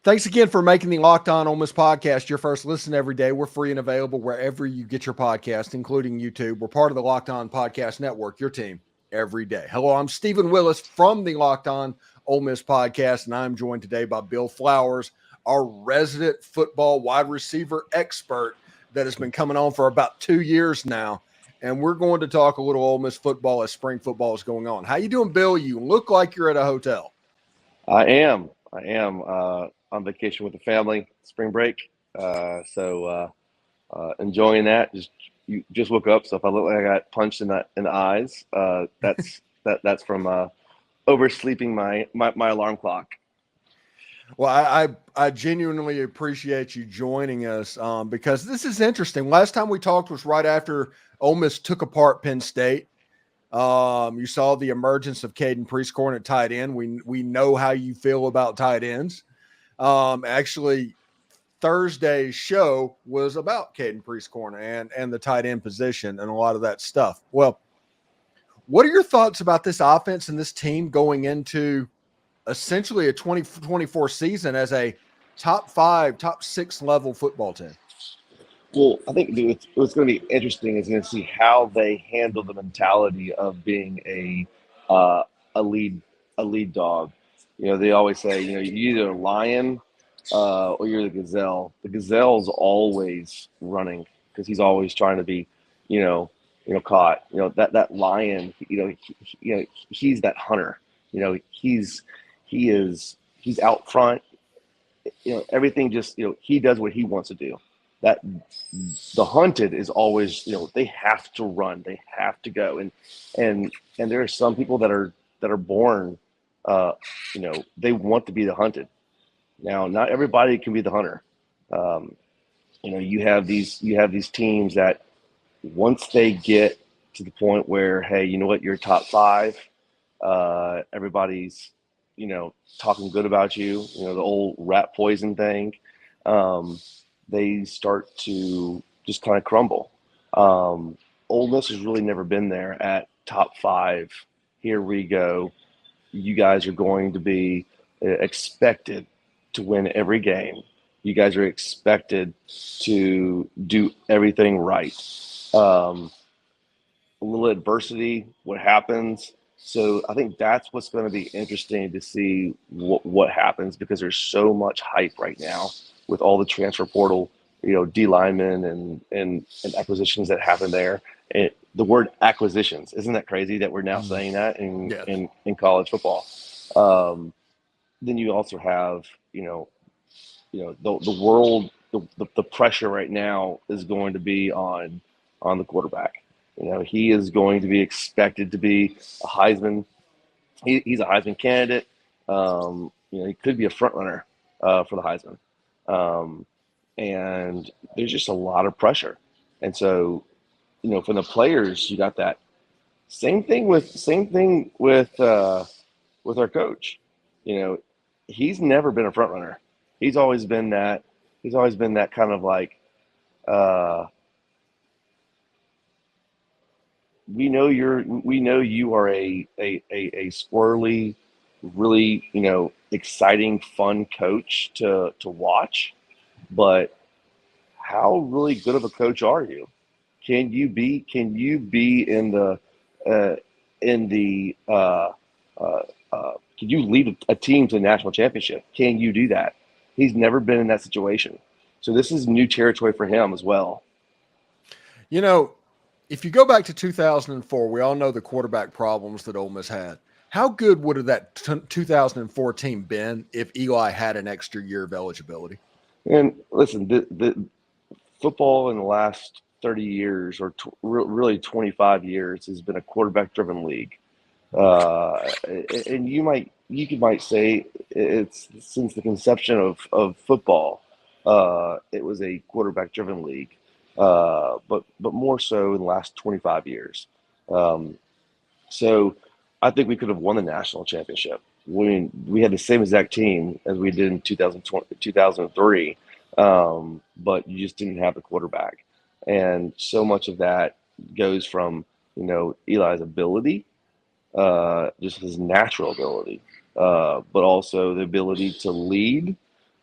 Thanks again for making the Locked On Ole Miss podcast your first listen every day. We're free and available wherever you get your podcast, including YouTube. We're part of the Locked On Podcast Network, your team every day. Hello, I'm Stephen Willis from the Locked On Ole Miss podcast, and I'm joined today by Bill Flowers, our resident football wide receiver expert that has been coming on for about 2 years now. And we're going to talk a little Ole Miss football as spring football is going on. How you doing, Bill? You look like you're at a hotel. I am on vacation with the family, spring break. Enjoying that. You just woke up, so if I look like I got punched in the eyes, that's from oversleeping my alarm clock. Well, I genuinely appreciate you joining us because this is interesting. Last time we talked was right after Ole Miss took apart Penn State. You saw the emergence of Caden Prieskorn at tight end. We know how you feel about tight ends. Actually, Thursday's show was about Caden Prieskorn and the tight end position and a lot of that stuff. Well, what are your thoughts about this offense and this team going into essentially a 2024 season as a top 5, top 6 level football team? Well, I think what's going to be interesting is going to see how they handle the mentality of being uh, a lead dog. They always say, you're either a lion or you're the gazelle. The gazelle's always running because he's always trying to be, caught. That lion. He's that hunter. He's out front. Everything just he does what he wants to do. That the hunted is always they have to run, they have to go, and there are some people that are born they want to be the hunted. Now, not everybody can be the hunter. You have these teams that once they get to the point where, hey, you know what, you're top 5, everybody's talking good about you, the old rat poison thing. They start to just kind of crumble. Ole Miss has really never been there at top 5. Here we go. You guys are going to be expected to win every game. You guys are expected to do everything right. A little adversity, what happens? So I think that's what's going to be interesting to see what happens, because there's so much hype right now with all the transfer portal, D linemen and acquisitions that happen there. And the word acquisitions, isn't that crazy that we're now saying that in college football? Then you also have, the world, the pressure right now is going to be on the quarterback. He is going to be expected to be a Heisman. He's a Heisman candidate. He could be a front runner for the Heisman. And there's just a lot of pressure. And so, from the players, you got that. Same thing with our coach. He's never been a front runner. He's always been that kind of like, we know you are a squirrely, really, exciting, fun coach to watch, but how really good of a coach are you? Can you be in the can you lead a team to a national championship? Can you do that? He's never been in that situation. So this is new territory for him as well. If you go back to 2004, we all know the quarterback problems that Ole Miss had. How good would have that 2004 team been if Eli had an extra year of eligibility? And listen, the football in the last 30 years or really 25 years has been a quarterback-driven league. And you might say it's since the conception of football, it was a quarterback-driven league. But more so in the last 25 years. So I think we could have won the national championship. We had the same exact team as we did in 2003, but you just didn't have the quarterback. And so much of that goes from, Eli's ability, just his natural ability, but also the ability to lead,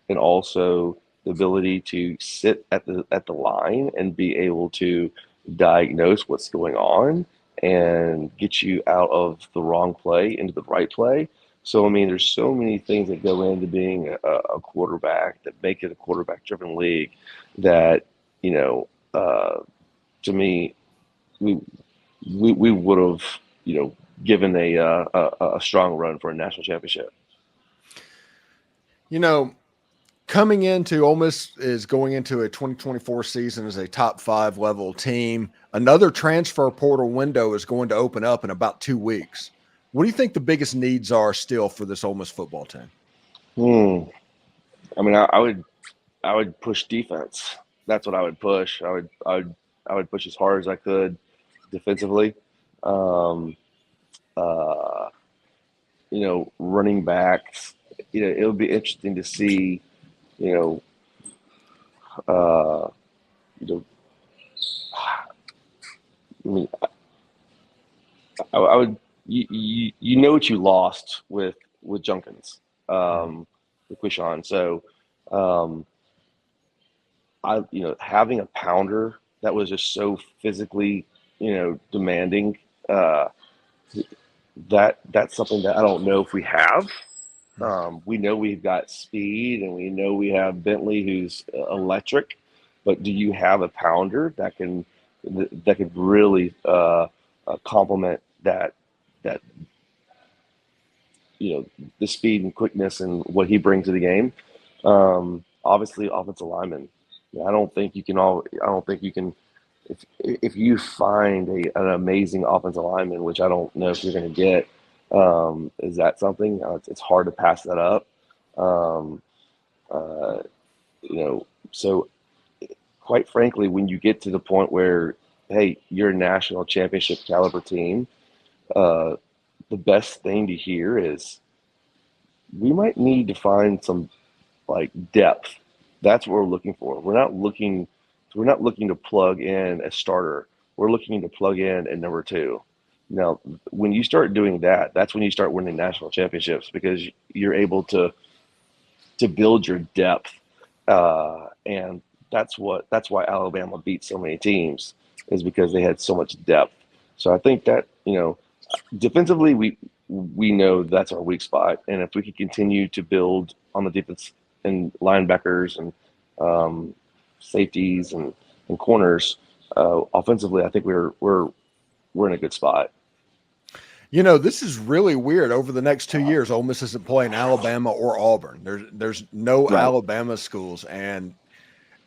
and also the ability to sit at the line and be able to diagnose what's going on and get you out of the wrong play into the right play. So I mean, there's so many things that go into being a quarterback that make it a quarterback-driven league. That you know, to me, we we would have given a strong run for a national championship. You know, coming into Ole Miss is going into a 2024 season as a top 5 level team. Another transfer portal window is going to open up in about 2 weeks. What do you think the biggest needs are still for this Ole Miss football team? I mean, I would push defense. That's what I would push. I would push as hard as I could defensively. Um, uh, Running backs. It'll be interesting to see. You know, uh, you know, I mean, I would. You know what you lost with Junkins, with Quishon. So, um, having a pounder that was just so physically, demanding. Uh, that's something that I don't know if we have. We know we've got speed, and we know we have Bentley, who's electric. But do you have a pounder that could really complement that the speed and quickness and what he brings to the game? Obviously, offensive lineman. I don't think you can I don't think you can. If you find an amazing offensive lineman, which I don't know if you're going to get, is that something? It's hard to pass that up. Um, uh, so quite frankly, when you get to the point where, hey, you're a national championship caliber team, uh, the best thing to hear is we might need to find some like depth. That's what we're looking for. We're not looking to plug in a starter. We're looking to plug in a number two. Now, when you start doing that, that's when you start winning national championships, because you're able to build your depth, and that's why Alabama beat so many teams, is because they had so much depth. So I think that defensively we know that's our weak spot, and if we could continue to build on the defense and linebackers and safeties and corners, offensively, I think we're in a good spot. This is really weird. Over the next 2 years, Ole Miss isn't playing Alabama or Auburn. There's no Right. Alabama schools, and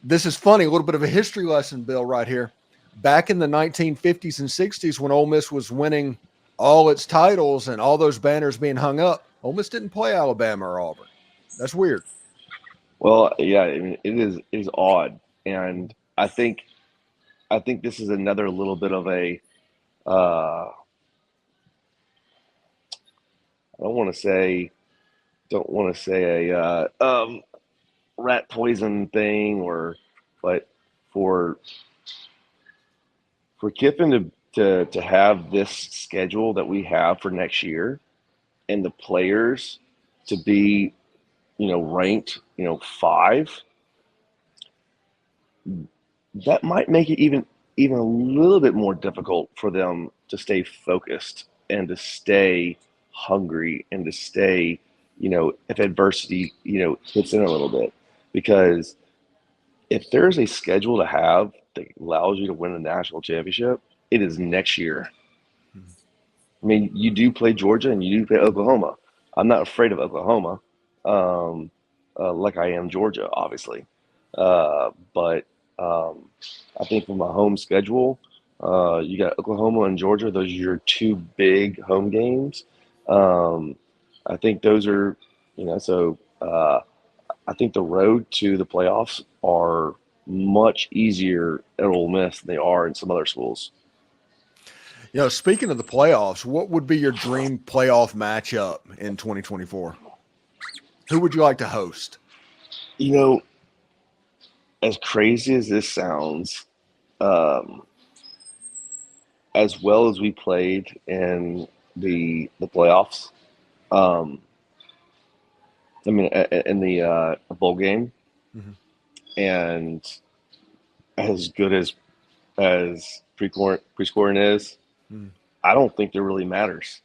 this is funny. A little bit of a history lesson, Bill, right here. Back in the 1950s and 60s, when Ole Miss was winning all its titles and all those banners being hung up, Ole Miss didn't play Alabama or Auburn. That's weird. Well, yeah, I mean, it is odd, and I think this is another little bit of a I don't want to say a rat poison thing, but for Kiffin to have this schedule that we have for next year, and the players to be ranked 5, that might make it even a little bit more difficult for them to stay focused and to stay hungry and to stay, if adversity hits in a little bit. Because if there's a schedule to have that allows you to win a national championship, it is next year. I mean, you do play Georgia and you do play Oklahoma. I'm not afraid of Oklahoma, um, like I am Georgia, obviously. But I think from a home schedule, you got Oklahoma and Georgia. Those are your two big home games. Um, I think those are, so I think the road to the playoffs are much easier at Ole Miss than they are in some other schools. Speaking of the playoffs, what would be your dream playoff matchup in 2024? Who would you like to host? You know, as crazy as this sounds, um, as well as we played in the playoffs, um, I mean, in the bowl game, Mm-hmm. and as good as pre-scoring is, Mm-hmm. I don't think it really matters.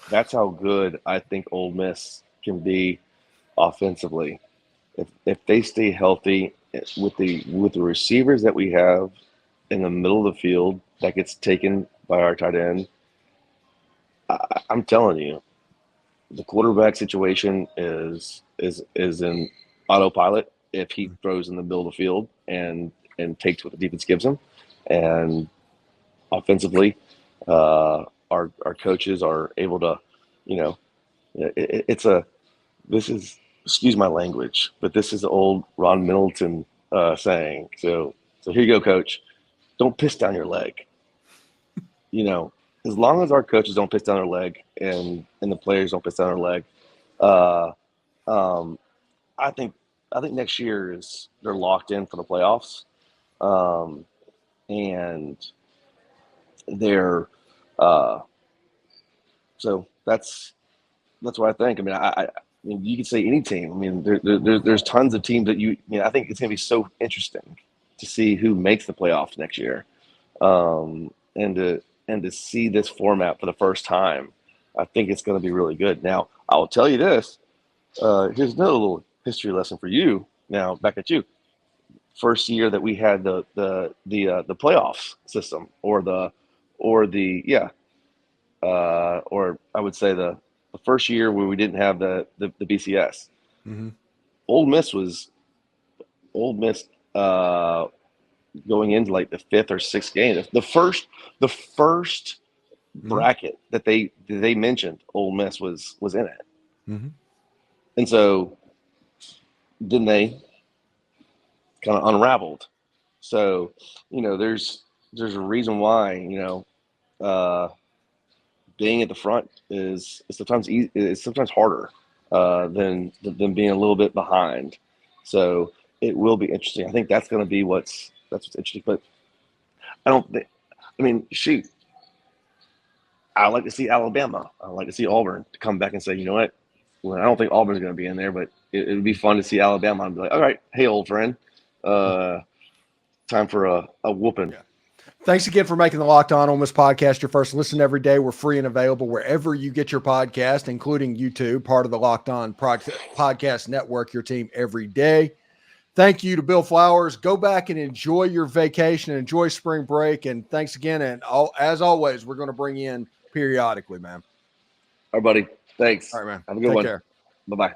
That's how good I think Ole Miss can be offensively. If they stay healthy with the receivers that we have in the middle of the field that gets taken by our tight end, I'm telling you, the quarterback situation is in autopilot if he throws in the middle of the field and takes what the defense gives him. And offensively, our coaches are able to, you know, it's a this is, excuse my language, but this is the old Ron Middleton saying. So here you go, coach. Don't piss down your leg. You know, as long as our coaches don't piss down their leg and the players don't piss down their leg, uh, um, I think next year is they're locked in for the playoffs, um, and they're uh, so that's what I think. I mean, I mean, you could say any team. I mean, there's tons of teams that I think it's going to be so interesting to see who makes the playoffs next year, and to see this format for the first time. I think it's going to be really good. Now, I will tell you this. Here's another little history lesson for you. Now, back at you. First year that we had the playoffs system, or I would say the first year where we didn't have the BCS. Mm-hmm. Ole Miss going into like the fifth or sixth game. The first bracket that they mentioned, Ole Miss was in it. Mm-hmm. And so then they kind of unraveled. So, there's a reason why, being at the front is sometimes harder than being a little bit behind. So it will be interesting. I think that's going to be what's interesting. But I don't think. I mean, shoot, I like to see Alabama. I like to see Auburn to come back and say, you know what? Well, I don't think Auburn's going to be in there, but it would be fun to see Alabama and be like, all right, hey, old friend, time for a whooping. Yeah. Thanks again for making the Locked On Ole Miss podcast your first listen every day. We're free and available wherever you get your podcast, including YouTube, part of the Locked On Podcast Network, your team every day. Thank you to Bill Flowers. Go back and enjoy your vacation, enjoy spring break, and thanks again. And as always, we're going to bring you in periodically, man. All right, buddy. Thanks. All right, man. Have a good Take one. care. Bye-bye.